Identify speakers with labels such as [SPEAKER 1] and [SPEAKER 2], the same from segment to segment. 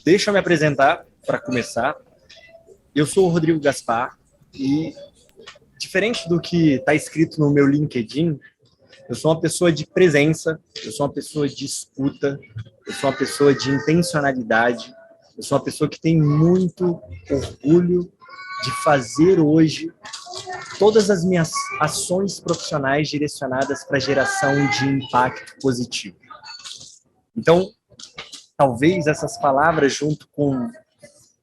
[SPEAKER 1] Deixa eu me apresentar para começar. Eu sou o Rodrigo Gaspar e, diferente do que está escrito no meu LinkedIn, eu sou uma pessoa de presença, eu sou uma pessoa de escuta, eu sou uma pessoa de intencionalidade, eu sou uma pessoa que tem muito orgulho de fazer hoje todas as minhas ações profissionais direcionadas para a geração de impacto positivo. Então, talvez essas palavras, junto com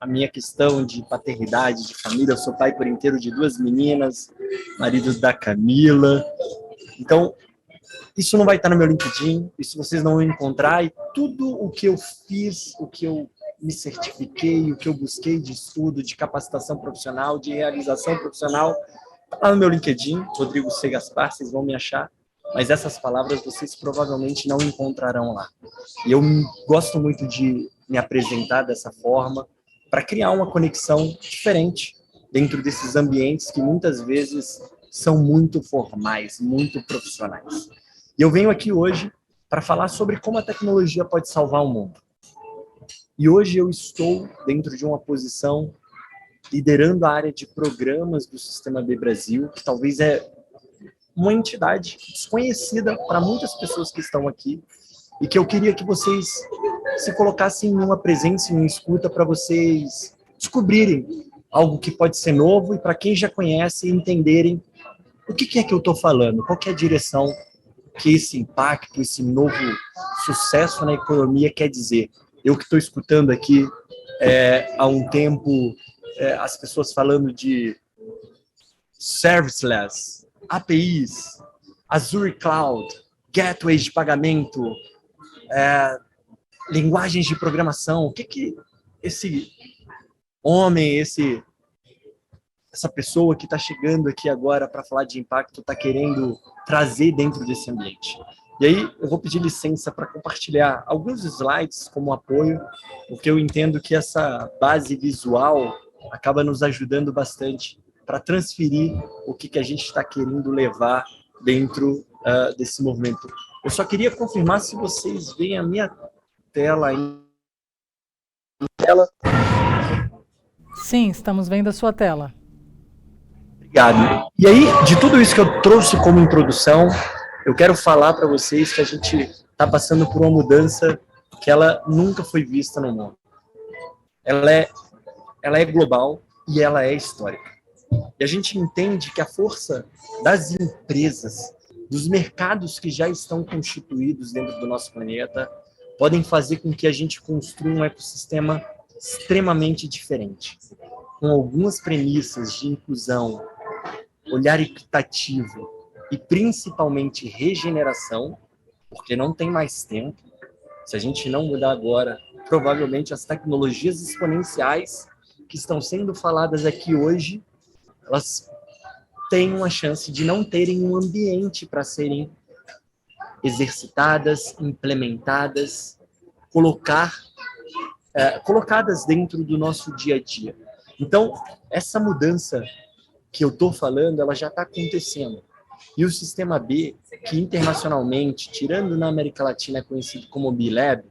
[SPEAKER 1] a minha questão de paternidade, de família, eu sou pai por inteiro de 2 meninas, marido da Camila. Então, isso não vai estar no meu LinkedIn, isso vocês não vão encontrar, e tudo o que eu fiz, o que eu me certifiquei, o que eu busquei de estudo, de capacitação profissional, de realização profissional, está lá no meu LinkedIn, Rodrigo C. Gaspar, vocês vão me achar, mas essas palavras vocês provavelmente não encontrarão lá. E eu gosto muito de me apresentar dessa forma, para criar uma conexão diferente dentro desses ambientes que muitas vezes são muito formais, muito profissionais. E eu venho aqui hoje para falar sobre como a tecnologia pode salvar o mundo. E hoje eu estou dentro de uma posição liderando a área de programas do Sistema B Brasil, que talvez é uma entidade desconhecida para muitas pessoas que estão aqui, e que eu queria que vocês se colocassem em uma presença, em uma escuta, para vocês descobrirem algo que pode ser novo, e para quem já conhece, entenderem o que é que eu estou falando, qual que é a direção que esse impacto, esse novo sucesso na economia quer dizer. Eu que estou escutando aqui há um tempo as pessoas falando de serviceless, APIs, Azure Cloud, gateways de pagamento, linguagens de programação. O que esse homem, essa pessoa que está chegando aqui agora para falar de impacto está querendo trazer dentro desse ambiente? E aí eu vou pedir licença para compartilhar alguns slides como apoio, porque eu entendo que essa base visual acaba nos ajudando bastante para transferir o que a gente está querendo levar dentro desse movimento. Eu só queria confirmar se vocês veem a minha tela aí.
[SPEAKER 2] Sim, estamos vendo a sua tela.
[SPEAKER 1] Obrigado. E aí, de tudo isso que eu trouxe como introdução, eu quero falar para vocês que a gente está passando por uma mudança que ela nunca foi vista no mundo. Ela é global e ela é histórica. E a gente entende que a força das empresas, dos mercados que já estão constituídos dentro do nosso planeta, podem fazer com que a gente construa um ecossistema extremamente diferente, com algumas premissas de inclusão, olhar equitativo e principalmente regeneração, porque não tem mais tempo. Se a gente não mudar agora, provavelmente as tecnologias exponenciais que estão sendo faladas aqui hoje, elas têm uma chance de não terem um ambiente para serem exercitadas, implementadas, colocadas dentro do nosso dia a dia. Então, essa mudança que eu estou falando, ela já está acontecendo. E o Sistema B, que internacionalmente, tirando na América Latina, é conhecido como B-Lab,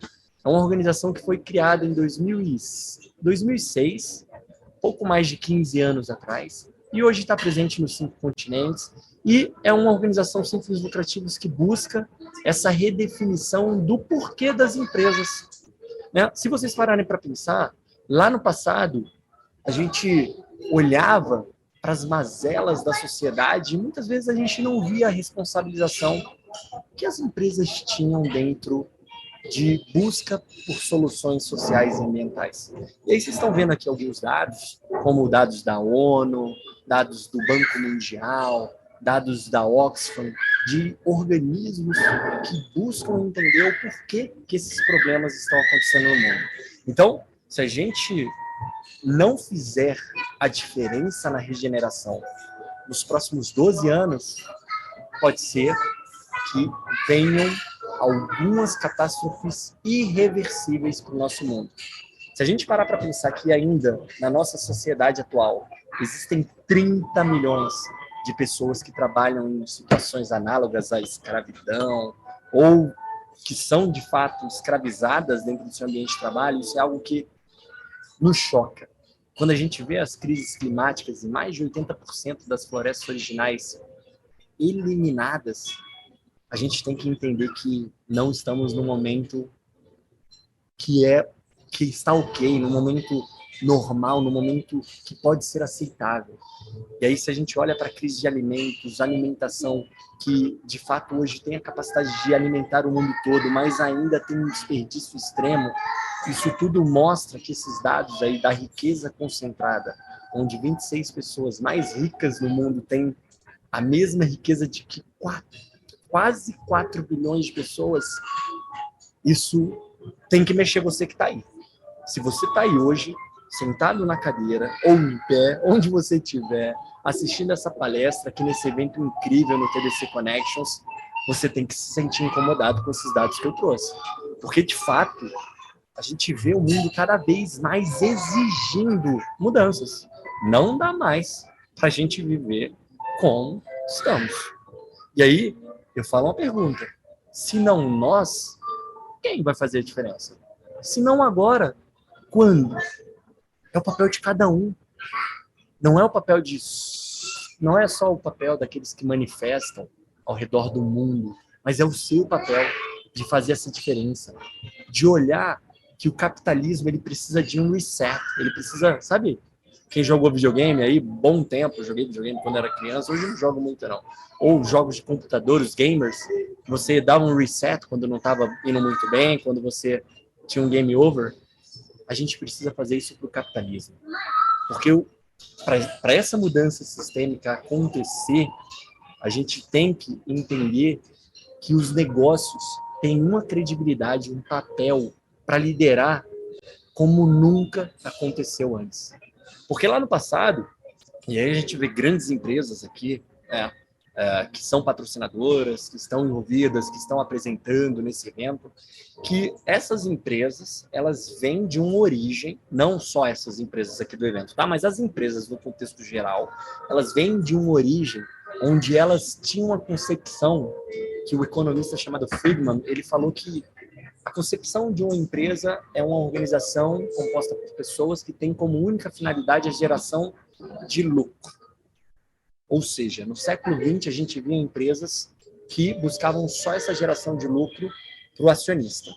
[SPEAKER 1] é uma organização que foi criada em 2006, pouco mais de 15 anos atrás, e hoje está presente nos 5 continentes, e é uma organização sem fins lucrativos que busca essa redefinição do porquê das empresas. Né? Se vocês pararem para pensar, lá no passado, a gente olhava para as mazelas da sociedade e muitas vezes a gente não via a responsabilização que as empresas tinham dentro de busca por soluções sociais e ambientais. E aí vocês estão vendo aqui alguns dados, como dados da ONU, dados do Banco Mundial, dados da Oxfam, de organismos que buscam entender o porquê que esses problemas estão acontecendo no mundo. Então, se a gente não fizer a diferença na regeneração nos próximos 12 anos, pode ser que venham algumas catástrofes irreversíveis para o nosso mundo. Se a gente parar para pensar que ainda na nossa sociedade atual existem 30 milhões de pessoas que trabalham em situações análogas à escravidão ou que são de fato escravizadas dentro do seu ambiente de trabalho, isso é algo que nos choca. Quando a gente vê as crises climáticas e mais de 80% das florestas originais eliminadas, a gente tem que entender que não estamos num momento que está ok, num momento normal, num momento que pode ser aceitável. E aí, se a gente olha para a crise de alimentos, alimentação, que de fato hoje tem a capacidade de alimentar o mundo todo, mas ainda tem um desperdício extremo, isso tudo mostra que esses dados aí da riqueza concentrada, onde 26 pessoas mais ricas no mundo têm a mesma riqueza de que quase 4 bilhões de pessoas, isso tem que mexer você que está aí. Se você está aí hoje, sentado na cadeira ou em pé, onde você estiver, assistindo essa palestra aqui nesse evento incrível no TDC Connections, você tem que se sentir incomodado com esses dados que eu trouxe. Porque, de fato, a gente vê o mundo cada vez mais exigindo mudanças. Não dá mais para a gente viver como estamos. E aí, eu falo uma pergunta. Se não nós, quem vai fazer a diferença? Se não agora, quando? É o papel de cada um. Não é o papel de... Não é só o papel daqueles que manifestam ao redor do mundo, mas é o seu papel de fazer essa diferença. De olhar que o capitalismo ele precisa de um reset. Ele precisa, sabe? Quem jogou videogame aí, bom tempo, eu joguei videogame quando era criança, hoje não jogo muito não. Ou jogos de computador, os gamers, você dava um reset quando não estava indo muito bem, quando você tinha um game over. A gente precisa fazer isso para o capitalismo. Porque para essa mudança sistêmica acontecer, a gente tem que entender que os negócios têm uma credibilidade, um papel para liderar como nunca aconteceu antes. Porque lá no passado, e aí a gente vê grandes empresas aqui, que são patrocinadoras, que estão envolvidas, que estão apresentando nesse evento, que essas empresas, elas vêm de uma origem, não só essas empresas aqui do evento, tá? Mas as empresas no contexto geral, elas vêm de uma origem onde elas tinham uma concepção que o economista chamado Friedman, ele falou que a concepção de uma empresa é uma organização composta por pessoas que têm como única finalidade a geração de lucro. Ou seja, no século XX, a gente via empresas que buscavam só essa geração de lucro para o acionista.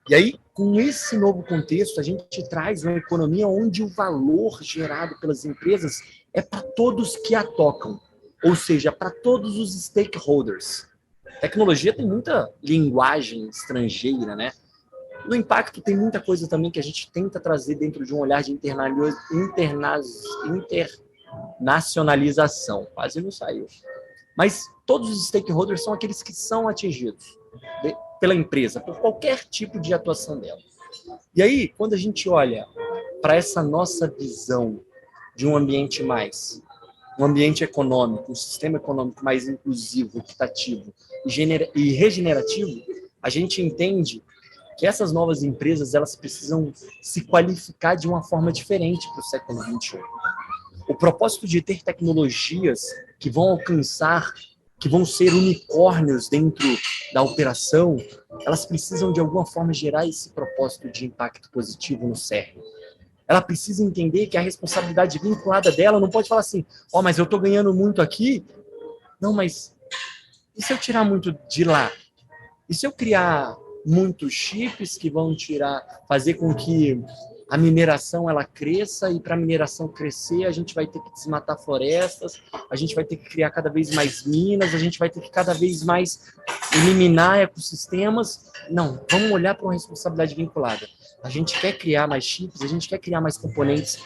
[SPEAKER 1] E aí, com esse novo contexto, a gente traz uma economia onde o valor gerado pelas empresas é para todos que a tocam, ou seja, para todos os stakeholders. Tecnologia tem muita linguagem estrangeira, né? No impacto tem muita coisa também que a gente tenta trazer dentro de um olhar de internacionalização. Quase não saiu. Mas todos os stakeholders são aqueles que são atingidos pela empresa, por qualquer tipo de atuação dela. E aí, quando a gente olha para essa nossa visão de um ambiente econômico, um sistema econômico mais inclusivo, equitativo e regenerativo, a gente entende que essas novas empresas elas precisam se qualificar de uma forma diferente para o século XXI. O propósito de ter tecnologias que vão alcançar, que vão ser unicórnios dentro da operação, elas precisam de alguma forma gerar esse propósito de impacto positivo no cerne. Ela precisa entender que a responsabilidade vinculada dela não pode falar assim, mas eu estou ganhando muito aqui. Não, mas e se eu tirar muito de lá? E se eu criar muitos chips que vão fazer com que a mineração ela cresça, e para a mineração crescer a gente vai ter que desmatar florestas, a gente vai ter que criar cada vez mais minas, a gente vai ter que cada vez mais eliminar ecossistemas. Não, vamos olhar para uma responsabilidade vinculada. A gente quer criar mais chips, a gente quer criar mais componentes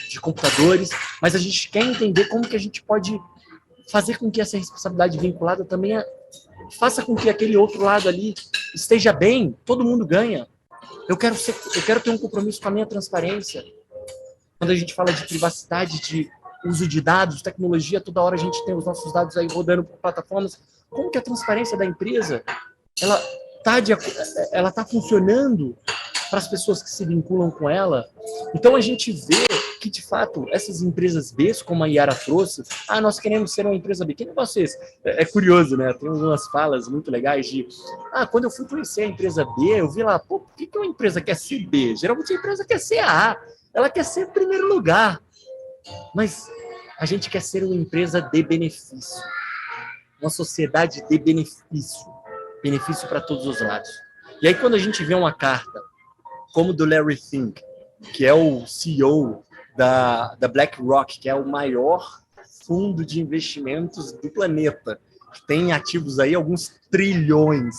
[SPEAKER 1] de computadores, mas a gente quer entender como que a gente pode fazer com que essa responsabilidade vinculada também faça com que aquele outro lado ali esteja bem, todo mundo ganha. Eu quero ter um compromisso com a minha transparência. Quando a gente fala de privacidade, de uso de dados, tecnologia, toda hora a gente tem os nossos dados aí rodando por plataformas. Como que a transparência da empresa ela tá funcionando para as pessoas que se vinculam com ela? Então a gente vê que, de fato, essas empresas B, como a Yara trouxe, nós queremos ser uma empresa B. Que negócio é esse? É curioso, né? Tem umas falas muito legais de, quando eu fui conhecer a empresa B, eu vi lá, pô, por que uma empresa quer ser B? Geralmente a empresa quer ser A. Ela quer ser primeiro lugar. Mas a gente quer ser uma empresa de benefício. Uma sociedade de benefício. Benefício para todos os lados. E aí, quando a gente vê uma carta, como do Larry Fink, que é o CEO da BlackRock, que é o maior fundo de investimentos do planeta, que tem ativos aí alguns trilhões,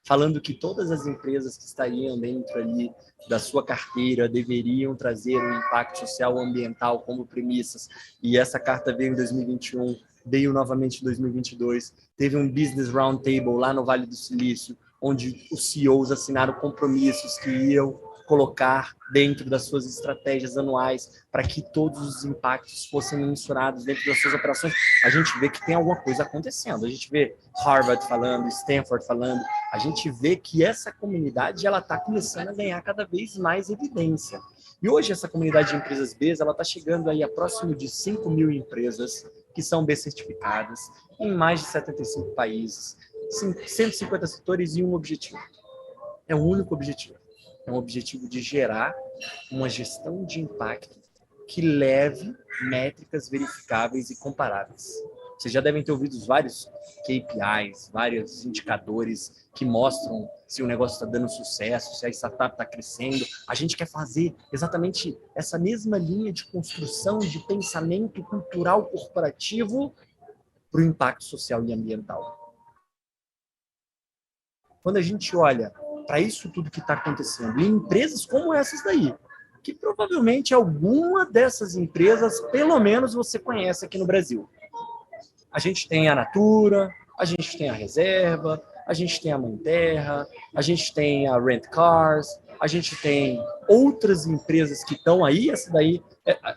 [SPEAKER 1] falando que todas as empresas que estariam dentro ali da sua carteira deveriam trazer um impacto social e ambiental como premissas. E essa carta veio em 2021, veio novamente em 2022, teve um Business Roundtable lá no Vale do Silício, onde os CEOs assinaram compromissos que iam colocar dentro das suas estratégias anuais para que todos os impactos fossem mensurados dentro das suas operações. A gente vê que tem alguma coisa acontecendo. A gente vê Harvard falando, Stanford falando. A gente vê que essa comunidade ela está começando a ganhar cada vez mais evidência. E hoje essa comunidade de empresas B ela está chegando aí a próximo de 5 mil empresas que são B certificadas em mais de 75 países, 150 setores e um objetivo. É um único objetivo. É um objetivo de gerar uma gestão de impacto que leve métricas verificáveis e comparáveis. Vocês já devem ter ouvido vários KPIs, vários indicadores que mostram se o negócio está dando sucesso, se a startup está crescendo. A gente quer fazer exatamente essa mesma linha de construção de pensamento cultural corporativo para o impacto social e ambiental. Quando a gente olha para isso tudo que está acontecendo, em empresas como essas daí, que provavelmente alguma dessas empresas, pelo menos você conhece aqui no Brasil. A gente tem a Natura, a gente tem a Reserva, a gente tem a Mãe Terra, a gente tem a Rent Cars, a gente tem outras empresas que estão aí. Essa daí,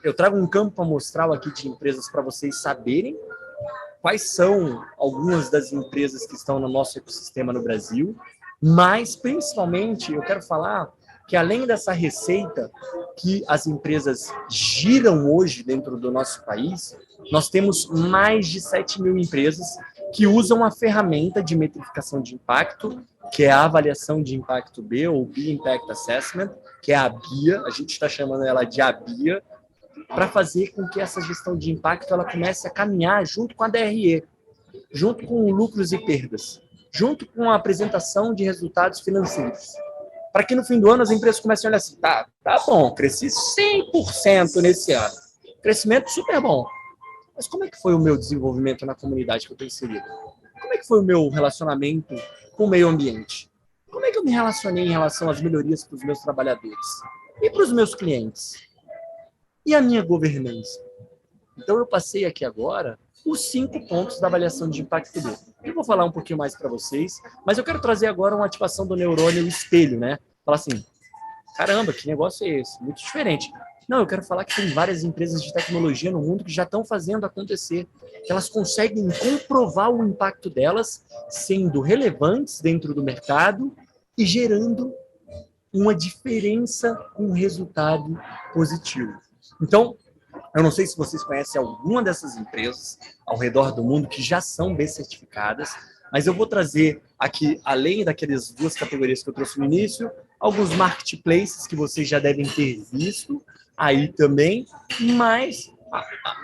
[SPEAKER 1] eu trago um campo amostral aqui de empresas para vocês saberem quais são algumas das empresas que estão no nosso ecossistema no Brasil, mas principalmente eu quero falar que além dessa receita que as empresas giram hoje dentro do nosso país, nós temos mais de 7 mil empresas que usam a ferramenta de metrificação de impacto, que é a avaliação de impacto B, ou B Impact Assessment, que é a BIA, a gente está chamando ela de ABIA, para fazer com que essa gestão de impacto ela comece a caminhar junto com a DRE, junto com lucros e perdas, junto com a apresentação de resultados financeiros. Para que no fim do ano as empresas comecem a olhar assim, tá bom, cresci 100% nesse ano, crescimento super bom, mas como é que foi o meu desenvolvimento na comunidade que eu estou inserido? Como é que foi o meu relacionamento com o meio ambiente? Como é que eu me relacionei em relação às melhorias para os meus trabalhadores e para os meus clientes? E a minha governança? Então eu passei aqui agora os 5 pontos da avaliação de impacto B. Eu vou falar um pouquinho mais para vocês, mas eu quero trazer agora uma ativação do neurônio espelho, né? Falar assim, caramba, que negócio é esse? Muito diferente. Não, eu quero falar que tem várias empresas de tecnologia no mundo que já estão fazendo acontecer, que elas conseguem comprovar o impacto delas, sendo relevantes dentro do mercado e gerando uma diferença com resultado positivo. Então, eu não sei se vocês conhecem alguma dessas empresas ao redor do mundo que já são B certificadas, mas eu vou trazer aqui, além daquelas 2 categorias que eu trouxe no início, alguns marketplaces que vocês já devem ter visto aí também, mas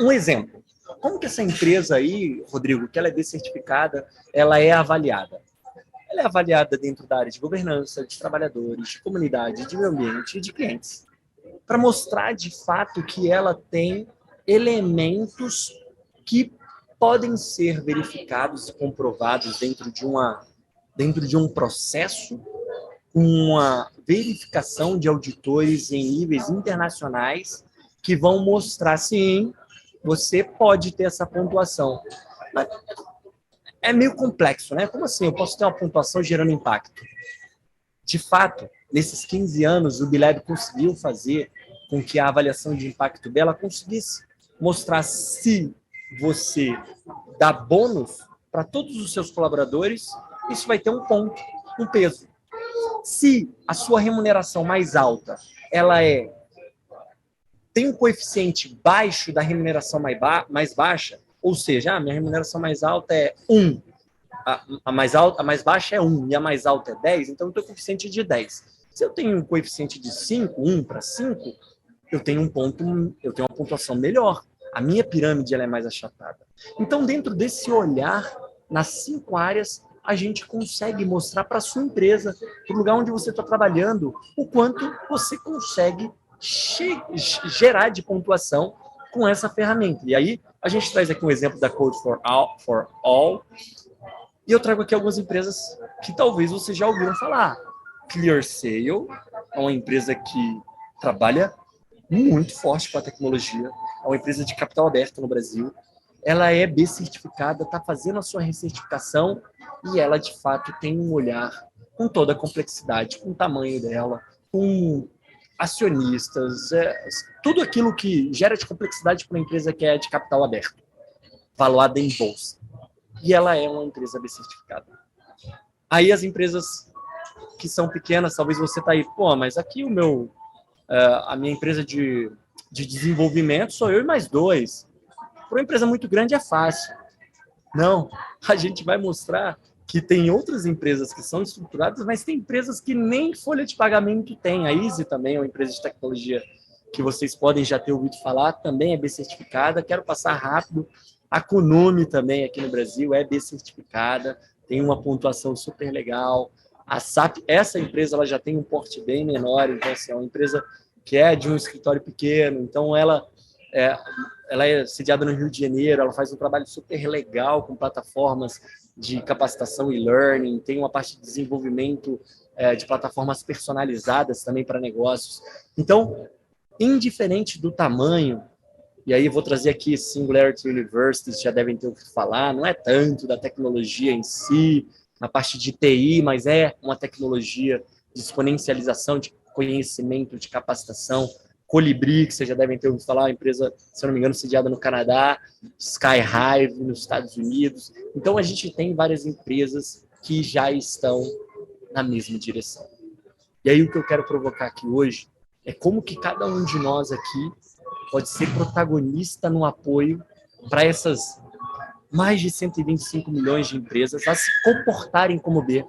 [SPEAKER 1] um exemplo. Como que essa empresa aí, Rodrigo, que ela é B certificada, ela é avaliada? Ela é avaliada dentro da área de governança, de trabalhadores, de comunidade, de meio ambiente e de clientes, para mostrar de fato que ela tem elementos que podem ser verificados e comprovados dentro de um processo, uma verificação de auditores em níveis internacionais que vão mostrar, sim, você pode ter essa pontuação. Mas é meio complexo, né? Como assim? Eu posso ter uma pontuação gerando impacto? De fato, nesses 15 anos, o Bileb conseguiu fazer com que a avaliação de impacto dela conseguisse mostrar se você dá bônus para todos os seus colaboradores, isso vai ter um ponto, um peso. Se a sua remuneração mais alta ela é tem um coeficiente baixo da remuneração mais baixa, ou seja, a minha remuneração mais alta é 1, a mais baixa é 1 e a mais alta é 10, então eu tenho um coeficiente de 10. Se eu tenho um coeficiente de 5, 1 para 5, eu tenho uma pontuação melhor. A minha pirâmide ela é mais achatada. Então, dentro desse olhar, nas 5 áreas, a gente consegue mostrar para a sua empresa, para o lugar onde você está trabalhando, o quanto você consegue gerar de pontuação com essa ferramenta. E aí, a gente traz aqui um exemplo da Code for All, e eu trago aqui algumas empresas que talvez vocês já ouviram falar. ClearSale é uma empresa que trabalha muito forte com a tecnologia, é uma empresa de capital aberto no Brasil, ela é B certificada, está fazendo a sua recertificação e ela, de fato, tem um olhar com toda a complexidade, com o tamanho dela, com acionistas, tudo aquilo que gera de complexidade para uma empresa que é de capital aberto, valuada em bolsa. E ela é uma empresa B certificada. Aí as empresas que são pequenas, talvez você está aí, mas aqui a minha empresa de desenvolvimento sou eu e mais 2. Para uma empresa muito grande é fácil. Não, a gente vai mostrar que tem outras empresas que são estruturadas, mas tem empresas que nem folha de pagamento tem. A Easy também é uma empresa de tecnologia que vocês podem já ter ouvido falar, também é B certificada. Quero passar rápido. A Kunumi também aqui no Brasil é B certificada, tem uma pontuação super legal. A SAP, essa empresa, ela já tem um porte bem menor, então assim, é uma empresa que é de um escritório pequeno, então ela é sediada no Rio de Janeiro, ela faz um trabalho super legal com plataformas de capacitação e learning, tem uma parte de desenvolvimento de plataformas personalizadas também para negócios. Então, indiferente do tamanho, e aí eu vou trazer aqui Singularity University, vocês já devem ter ouvido falar, não é tanto da tecnologia em si, na parte de TI, mas é uma tecnologia de exponencialização de conhecimento, de capacitação. Colibri, que vocês já devem ter ouvido falar, uma empresa, se eu não me engano, sediada no Canadá, Skyhive nos Estados Unidos. Então, a gente tem várias empresas que já estão na mesma direção. E aí, o que eu quero provocar aqui hoje é como que cada um de nós aqui pode ser protagonista no apoio para essas mais de 125 milhões de empresas a se comportarem como B.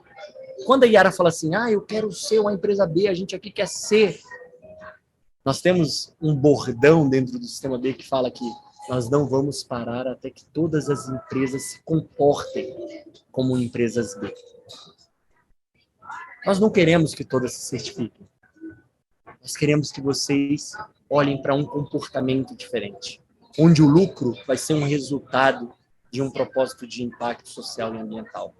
[SPEAKER 1] Quando a Yara fala assim, eu quero ser uma empresa B, a gente aqui quer ser. Nós temos um bordão dentro do sistema B que fala que nós não vamos parar até que todas as empresas se comportem como empresas B. Nós não queremos que todas se certifiquem. Nós queremos que vocês olhem para um comportamento diferente, onde o lucro vai ser um resultado de um propósito de impacto social e ambiental.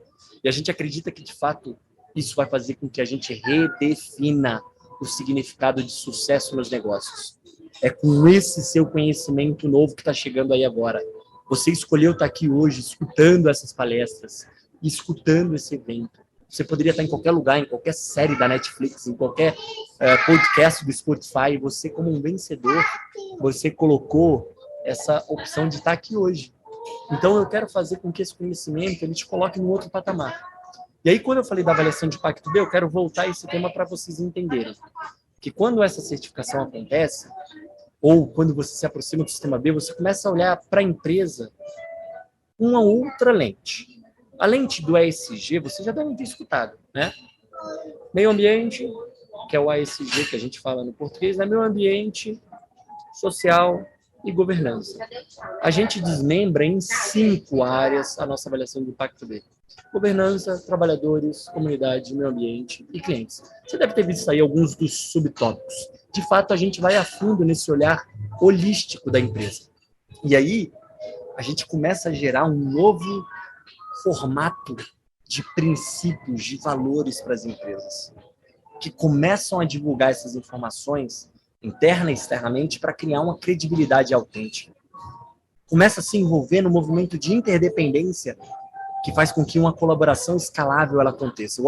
[SPEAKER 1] E a gente acredita que, de fato, isso vai fazer com que a gente redefina o significado de sucesso nos negócios. É com esse seu conhecimento novo que está chegando aí agora. Você escolheu estar aqui hoje, escutando essas palestras, escutando esse evento. Você poderia estar em qualquer lugar, em qualquer série da Netflix, em qualquer podcast do Spotify. Você, como um vencedor, você colocou essa opção de estar aqui hoje. Então, eu quero fazer com que esse conhecimento ele te coloque no outro patamar. E aí, quando eu falei da avaliação de impacto B, eu quero voltar a esse tema para vocês entenderem que quando essa certificação acontece, ou quando você se aproxima do sistema B, você começa a olhar para a empresa uma outra lente. A lente do ESG, você já deve ter escutado, né? Meio ambiente, que é o ASG que a gente fala no português, né? Meio ambiente, social e governança. A gente desmembra em 5 áreas a nossa avaliação de impacto B. Governança, trabalhadores, comunidade, meio ambiente e clientes. Você deve ter visto aí alguns dos subtópicos. De fato, a gente vai a fundo nesse olhar holístico da empresa. E aí, a gente começa a gerar um novo formato de princípios, de valores para as empresas, que começam a divulgar essas informações interna e externamente para criar uma credibilidade autêntica. Começa a se envolver no movimento de interdependência que faz com que uma colaboração escalável ela aconteça.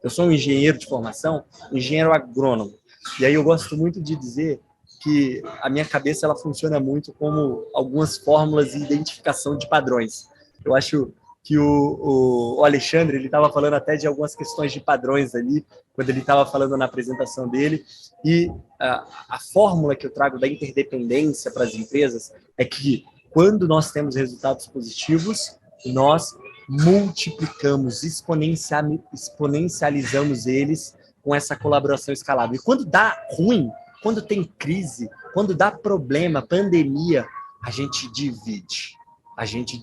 [SPEAKER 1] Eu sou um engenheiro de formação, engenheiro agrônomo, e aí eu gosto muito de dizer que a minha cabeça ela funciona muito como algumas fórmulas e identificação de padrões. Eu acho que o Alexandre, ele estava falando até de algumas questões de padrões ali, quando ele estava falando na apresentação dele, e a fórmula que eu trago da interdependência para as empresas é que quando nós temos resultados positivos, nós multiplicamos, exponencializamos eles com essa colaboração escalável. E quando dá ruim, quando tem crise, quando dá problema, pandemia, a gente divide, a gente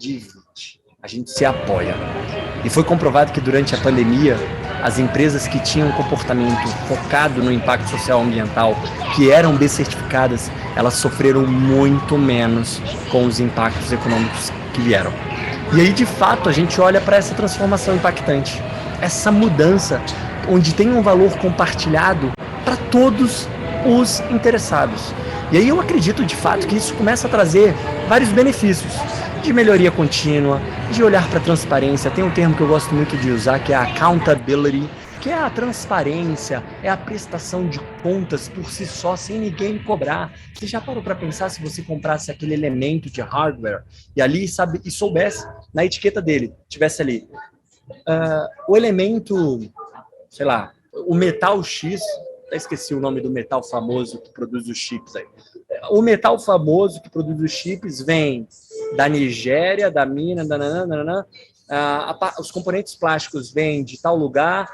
[SPEAKER 1] se apoia. E foi comprovado que durante a pandemia, as empresas que tinham um comportamento focado no impacto social e ambiental, que eram B-certificadas, elas sofreram muito menos com os impactos econômicos que vieram. E aí, de fato, a gente olha para essa transformação impactante, essa mudança, onde tem um valor compartilhado para todos os interessados. E aí eu acredito, de fato, que isso começa a trazer vários benefícios de melhoria contínua, de olhar para a transparência. Tem um termo que eu gosto muito de usar, que é a accountability, que é a transparência, é a prestação de contas por si só, sem ninguém cobrar. Você já parou para pensar se você comprasse aquele elemento de hardware e ali, sabe, e soubesse, na etiqueta dele, tivesse ali, o elemento, sei lá, o metal X, até esqueci o nome do metal famoso que produz os chips aí. O metal famoso que produz os chips vem da Nigéria, da mina, os componentes plásticos vêm de tal lugar,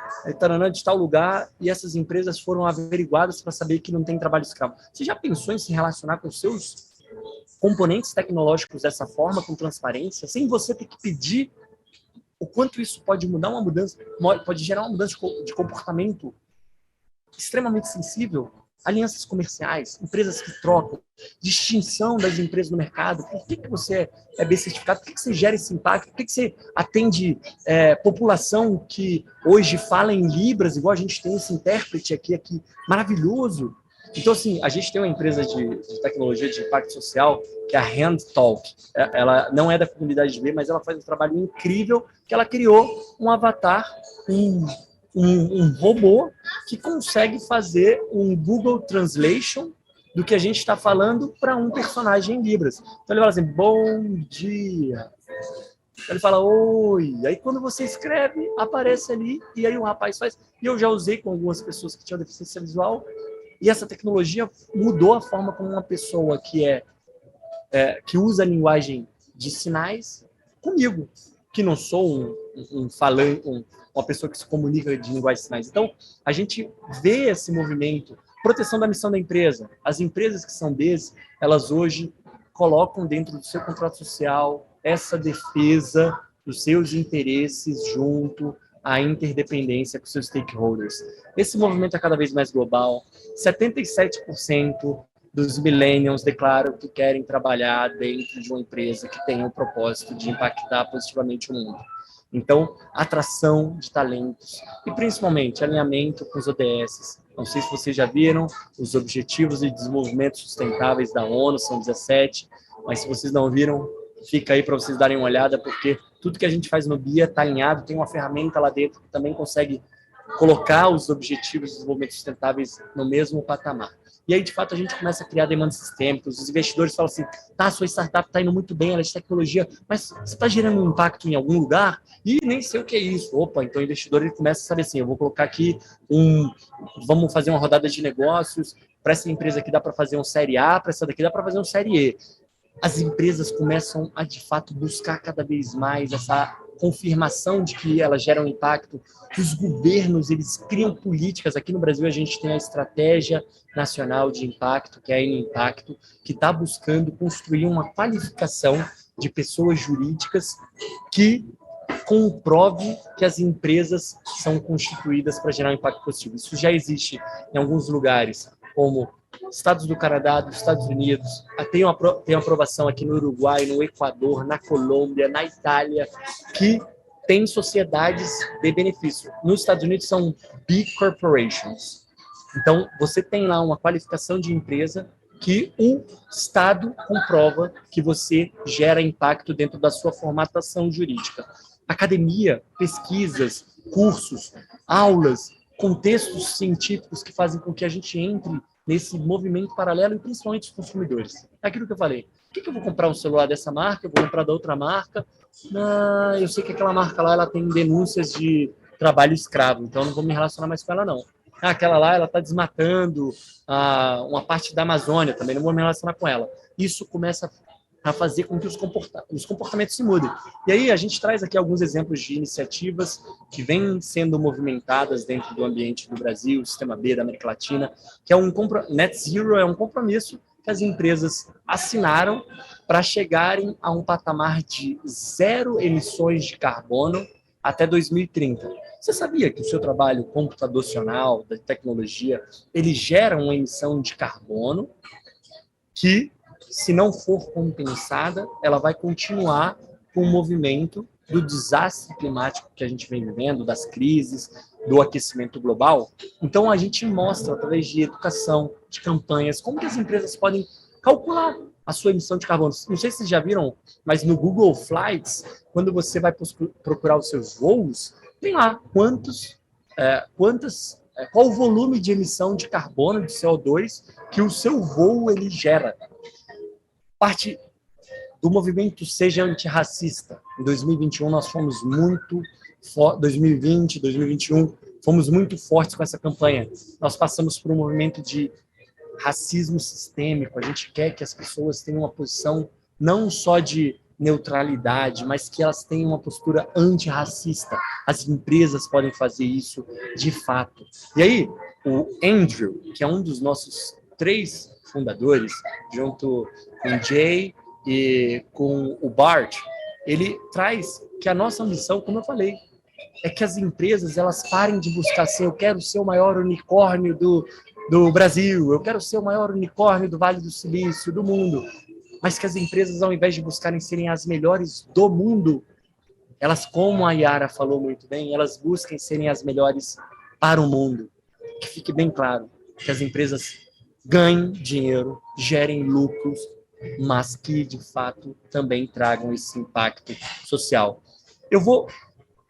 [SPEAKER 1] de tal lugar, e essas empresas foram averiguadas para saber que não tem trabalho escravo. Você já pensou em se relacionar com os seus componentes tecnológicos dessa forma, com transparência, sem você ter que pedir o quanto isso pode mudar uma mudança, pode gerar uma mudança de comportamento extremamente sensível? Alianças comerciais, empresas que trocam, distinção das empresas no mercado. Por que você é bem certificado? Por que você gera esse impacto? Por que você atende população que hoje fala em Libras, igual a gente tem esse intérprete aqui maravilhoso? Então, assim, a gente tem uma empresa de tecnologia de impacto social, que é a HandTalk. Ela não é da comunidade B, mas ela faz um trabalho incrível, que ela criou um avatar, um robô que consegue fazer um Google Translation do que a gente está falando para um personagem em Libras. Então ele fala assim, bom dia. Ele fala, oi. Aí quando você escreve, aparece ali, e aí o rapaz faz. E eu já usei com algumas pessoas que tinham deficiência visual, e essa tecnologia mudou a forma como uma pessoa que usa a linguagem de sinais comigo, que não sou um falante, uma pessoa que se comunica de linguagem de sinais. Então, a gente vê esse movimento, proteção da missão da empresa. As empresas que são Bs, elas hoje colocam dentro do seu contrato social essa defesa dos seus interesses junto à interdependência com seus stakeholders. Esse movimento é cada vez mais global. 77% dos millennials declaram que querem trabalhar dentro de uma empresa que tenha o propósito de impactar positivamente o mundo. Então, atração de talentos e, principalmente, alinhamento com os ODS. Não sei se vocês já viram os Objetivos de Desenvolvimento Sustentáveis da ONU, são 17, mas se vocês não viram, fica aí para vocês darem uma olhada, porque tudo que a gente faz no BIA está alinhado, tem uma ferramenta lá dentro que também consegue colocar os Objetivos de Desenvolvimento Sustentáveis no mesmo patamar. E aí, de fato, a gente começa a criar demandas sistêmicas. Os investidores falam assim, tá, sua startup está indo muito bem, ela é de tecnologia, mas você está gerando um impacto em algum lugar? E nem sei o que é isso. Opa, então o investidor ele começa a saber assim, eu vou colocar aqui vamos fazer uma rodada de negócios, para essa empresa aqui dá para fazer um série A, para essa daqui dá para fazer um série E. As empresas começam a, de fato, buscar cada vez mais essa confirmação de que elas geram impacto. Os governos, eles criam políticas. Aqui no Brasil, a gente tem a Estratégia Nacional de Impacto, que é a Impacto, que está buscando construir uma qualificação de pessoas jurídicas que comprove que as empresas são constituídas para gerar um impacto positivo. Isso já existe em alguns lugares, como Estados do Canadá, dos Estados Unidos, tem uma aprovação aqui no Uruguai, no Equador, na Colômbia, na Itália, que tem sociedades de benefício. Nos Estados Unidos são B Corporations. Então, você tem lá uma qualificação de empresa que o Estado comprova que você gera impacto dentro da sua formatação jurídica. Academia, pesquisas, cursos, aulas, contextos científicos que fazem com que a gente entre nesse movimento paralelo e principalmente os consumidores. É aquilo que eu falei. que eu vou comprar um celular dessa marca? Eu vou comprar da outra marca? Eu sei que aquela marca lá ela tem denúncias de trabalho escravo, então eu não vou me relacionar mais com ela, não. Aquela lá, ela está desmatando uma parte da Amazônia, também não vou me relacionar com ela. Isso começa a fazer com que os comportamentos se mudem. E aí a gente traz aqui alguns exemplos de iniciativas que vêm sendo movimentadas dentro do ambiente do Brasil, Sistema B, da América Latina, que é Net Zero é um compromisso que as empresas assinaram para chegarem a um patamar de 0 emissões de carbono até 2030. Você sabia que o seu trabalho computacional, da tecnologia, ele gera uma emissão de carbono que, se não for compensada, ela vai continuar com o movimento do desastre climático que a gente vem vivendo, das crises, do aquecimento global? Então, a gente mostra, através de educação, de campanhas, como que as empresas podem calcular a sua emissão de carbono. Não sei se vocês já viram, mas no Google Flights, quando você vai procurar os seus voos, tem lá qual o volume de emissão de carbono, de CO2, que o seu voo ele gera. Parte do movimento Seja Antirracista. Em 2021, nós fomos muito 2020, 2021, fomos muito fortes com essa campanha. Nós passamos por um movimento de racismo sistêmico. A gente quer que as pessoas tenham uma posição não só de neutralidade, mas que elas tenham uma postura antirracista. As empresas podem fazer isso de fato. E aí, o Andrew, que é um dos nossos 3 fundadores, junto com o Jay e com o Bart, ele traz que a nossa missão, como eu falei, é que as empresas elas parem de buscar assim, eu quero ser o maior unicórnio do Brasil, eu quero ser o maior unicórnio do Vale do Silício, do mundo, mas que as empresas, ao invés de buscarem serem as melhores do mundo, elas, como a Yara falou muito bem, elas busquem serem as melhores para o mundo. Que fique bem claro que as empresas ganhem dinheiro, gerem lucros, mas que, de fato, também tragam esse impacto social. Eu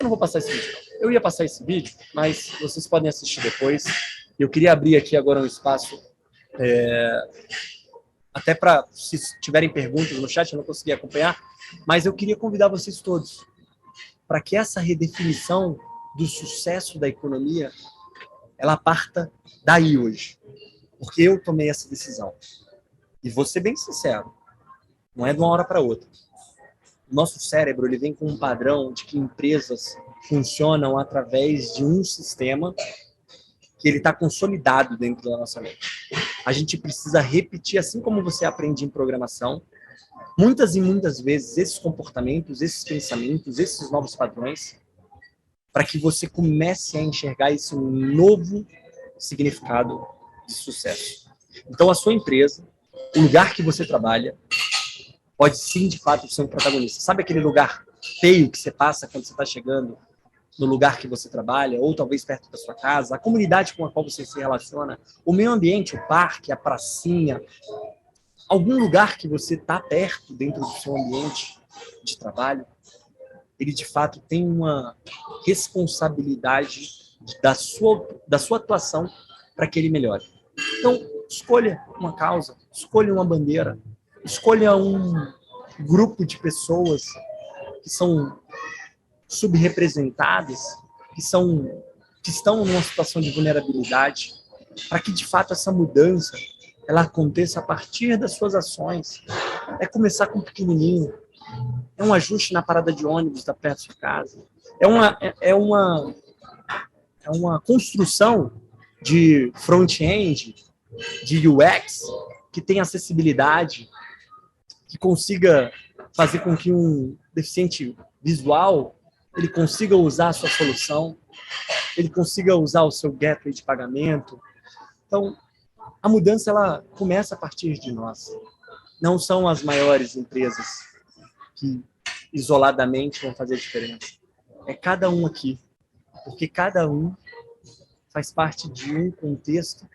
[SPEAKER 1] não vou passar esse vídeo. Eu ia passar esse vídeo, mas vocês podem assistir depois. Eu queria abrir aqui agora um espaço, até para, se tiverem perguntas no chat, eu não consegui acompanhar, mas eu queria convidar vocês todos para que essa redefinição do sucesso da economia, ela parta daí hoje. Porque eu tomei essa decisão. E vou ser bem sincero, não é de uma hora para outra. O nosso cérebro ele vem com um padrão de que empresas funcionam através de um sistema que ele está consolidado dentro da nossa mente. A gente precisa repetir, assim como você aprende em programação, muitas e muitas vezes esses comportamentos, esses pensamentos, esses novos padrões, para que você comece a enxergar esse novo significado de sucesso. Então, a sua empresa, o lugar que você trabalha, pode sim, de fato, ser um protagonista. Sabe aquele lugar feio que você passa quando você está chegando no lugar que você trabalha, ou talvez perto da sua casa, a comunidade com a qual você se relaciona, o meio ambiente, o parque, a pracinha, algum lugar que você está perto dentro do seu ambiente de trabalho, ele de fato tem uma responsabilidade da sua atuação para que ele melhore. Então, escolha uma causa, escolha uma bandeira, escolha um grupo de pessoas que são subrepresentadas, que estão numa situação de vulnerabilidade, para que de fato essa mudança ela aconteça a partir das suas ações. É começar com um pequenininho, é um ajuste na parada de ônibus da perto da sua casa, é uma construção de front-end, de UX, que tenha acessibilidade, que consiga fazer com que um deficiente visual ele consiga usar a sua solução, ele consiga usar o seu gateway de pagamento. Então, a mudança ela começa a partir de nós. Não são as maiores empresas que isoladamente vão fazer a diferença. É cada um aqui, porque cada um faz parte de um contexto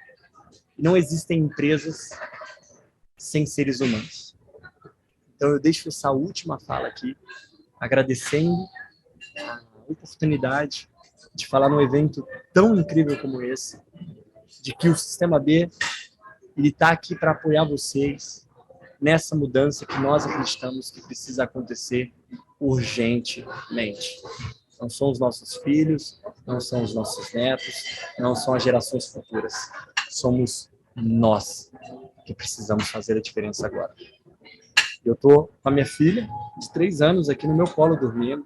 [SPEAKER 1] e não existem empresas sem seres humanos. Então eu deixo essa última fala aqui, agradecendo a oportunidade de falar num evento tão incrível como esse, de que o Sistema B ele está aqui para apoiar vocês, nessa mudança que nós acreditamos que precisa acontecer urgentemente. Não são os nossos filhos, não são os nossos netos, não são as gerações futuras. Somos nós que precisamos fazer a diferença agora. Eu estou com a minha filha, de 3 anos, aqui no meu colo dormindo.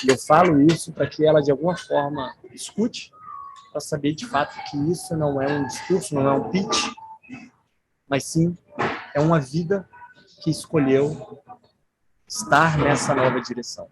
[SPEAKER 1] E eu falo isso para que ela, de alguma forma, escute, para saber, de fato, que isso não é um discurso, não é um pitch, mas sim é uma vida que escolheu estar nessa nova direção.